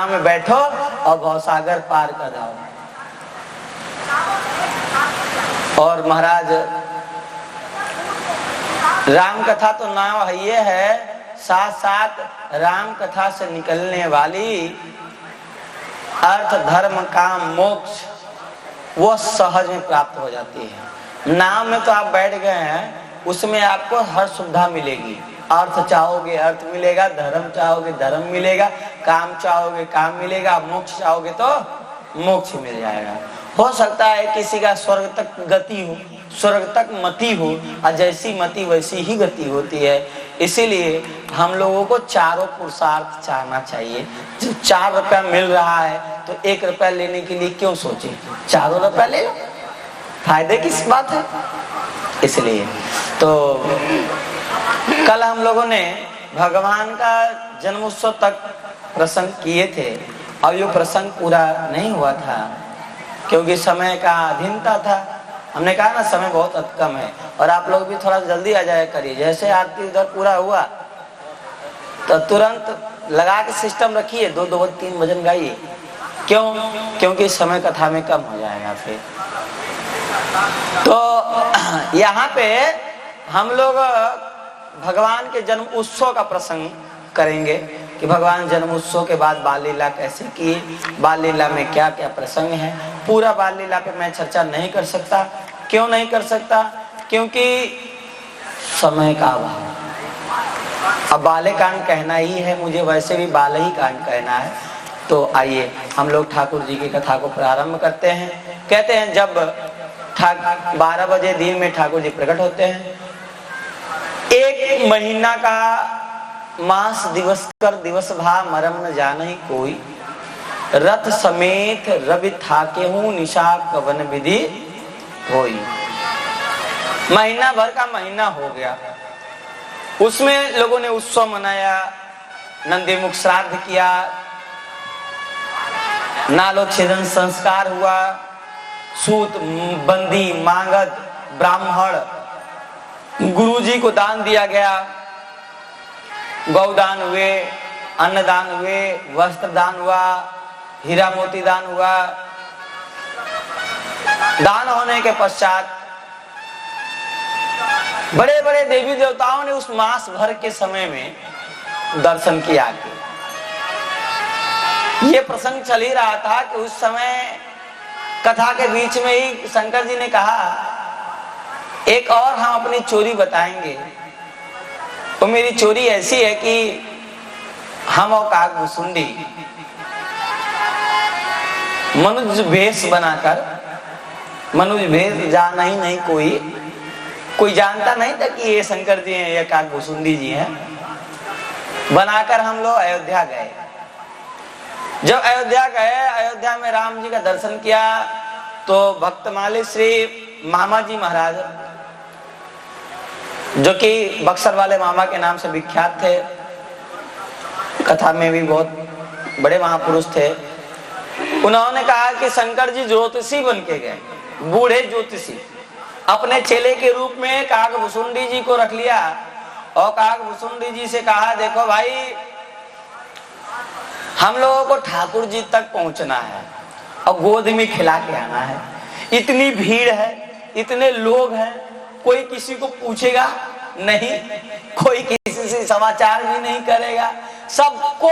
नाव में बैठो और भवसागर पार कर आओ। और महाराज राम कथा तो नाव है ये है, साथ साथ राम कथा से निकलने वाली अर्थ धर्म काम मोक्ष वो सहज में प्राप्त हो जाती है। नाव में तो आप बैठ गए हैं, उसमें आपको हर सुविधा मिलेगी। अर्थ चाहोगे अर्थ मिलेगा, धर्म चाहोगे धर्म मिलेगा, काम चाहोगे काम मिलेगा, मोक्ष चाहोगे तो मोक्ष मिल जाएगा। हो सकता है किसी का स्वर्ग तक गति हो, स्वर्ग तक मति हो, और जैसी मति वैसी ही गति होती है। इसीलिए हम लोगों को चारों पुरुषार्थ चाहना चाहिए। जो 4 रुपया मिल रहा है तो 1 रुपया लेने के लिए क्यों सोचे, चारों रुपया ले लो, फायदे किस बात है। इसलिए तो कल हम लोगों ने भगवान का जन्मोत्सव तक प्रसंग किए थे और ये प्रसंग पूरा नहीं हुआ था क्योंकि समय का अधीनता था। हमने कहा ना समय बहुत कम है और आप लोग भी थोड़ा जल्दी आ जाया करिए। जैसे आरती उधर पूरा हुआ तो तुरंत लगा के सिस्टम रखिए, 2-2 3 भजन गाइए। क्यों? क्योंकि समय कथा में कम हो जाएगा फिर। तो यहाँ पे हम लोग भगवान के जन्म उत्सव का प्रसंग करेंगे कि भगवान जन्म उत्सव के बाद बाल लीला कैसे की, बाल लीला में क्या क्या प्रसंग है। पूरा बाल लीला पे मैं चर्चा नहीं कर सकता। क्यों नहीं कर सकता? क्योंकि समय का अभाव। अब बाले कांड कहना ही है मुझे, वैसे भी बाल ही कांड कहना है। तो आइए हम लोग ठाकुर जी की कथा को प्रारंभ करते हैं। कहते हैं जब 12 बजे दिन में ठाकुर जी प्रकट होते हैं, 1 महीना का मास दिवस कर दिवस भा मरम न जाने कोई, रथ समेत रवि थाके हूँ निशा कवन विधि होई। महीना भर का महीना हो गया, उसमें लोगों ने उत्सव मनाया, नंदी मुख श्राद्ध किया, नालोच्छेदन संस्कार हुआ, सूत बंदी मांगत ब्राह्मण गुरुजी को दान दिया गया, गौदान हुए, अन्नदान हुए, वस्त्र दान हुआ, हीरा मोती दान हुआ। दान होने के पश्चात बड़े बड़े देवी देवताओं ने उस मास भर के समय में दर्शन किया। ये प्रसंग चल ही रहा था कि उस समय कथा के बीच में ही शंकर जी ने कहा एक और हम अपनी चोरी बताएंगे। तो मेरी चोरी ऐसी है कि हम और काकभुसुंडी मनुष्य भेष बनाकर, मनुष्य भेष जाना ही नहीं, कोई जानता नहीं था कि ये शंकर जी हैं या काकभुसुंडी जी हैं, बनाकर हम लोग अयोध्या गए। जब अयोध्या गए, अयोध्या में राम जी का दर्शन किया तो भक्तमाली श्री मामा जी महाराज, जो कि बक्सर वाले मामा के नाम से विख्यात थे, कथा में भी बहुत बड़े महापुरुष थे, उन्होंने कहा कि शंकर जी ज्योतिषी बन के गए, बूढ़े ज्योतिषी। अपने चेले के रूप में काकभुसुंडी जी को रख लिया और काकभुसुंडी जी से कहा देखो भाई, हम लोगों को ठाकुर जी तक पहुंचना है और गोद में खिला के आना है। इतनी भीड़ है, इतने लोग हैं, कोई किसी को पूछेगा नहीं, कोई किसी से समाचार भी नहीं करेगा। सबको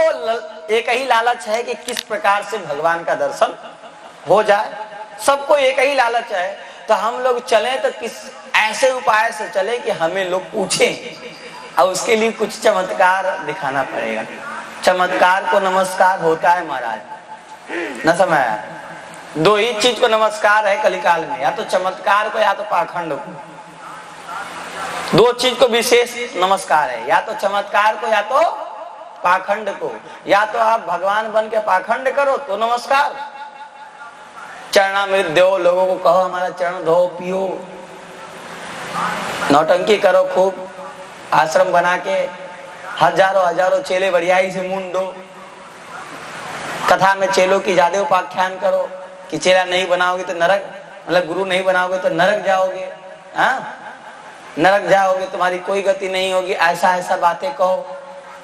एक ही लालच है कि किस प्रकार से भगवान का दर्शन हो जाए, सबको एक ही लालच है। तो हम लोग चले तो किस ऐसे उपाय से चले कि हमें लोग पूछें और उसके लिए कुछ चमत्कार दिखाना पड़ेगा। चमत्कार को नमस्कार होता है महाराज, न समझ आया? 2 ही चीज को नमस्कार है कलिकाल में, या तो चमत्कार को या तो पाखंड को। 2 चीज को विशेष नमस्कार है, या तो चमत्कार को या तो पाखंड को। या तो आप भगवान बन के पाखंड करो तो नमस्कार, चरणामृत दो, लोगों को कहो हमारा चरण धो पियो, नौटंकी करो खूब, आश्रम बना के हजारों चेले बढ़ियाई से मुंडो, कथा में चेलों की ज्यादा उपाख्यान करो कि चेला नहीं बनाओगे तो नरक, मतलब गुरु नहीं बनाओगे तो नरक जाओगे, हाँ नरक जाओगे, तुम्हारी कोई गति नहीं होगी, ऐसा ऐसा बातें कहो।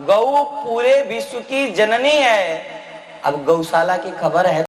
गौ पूरे विश्व की जननी है। अब गौशाला की खबर है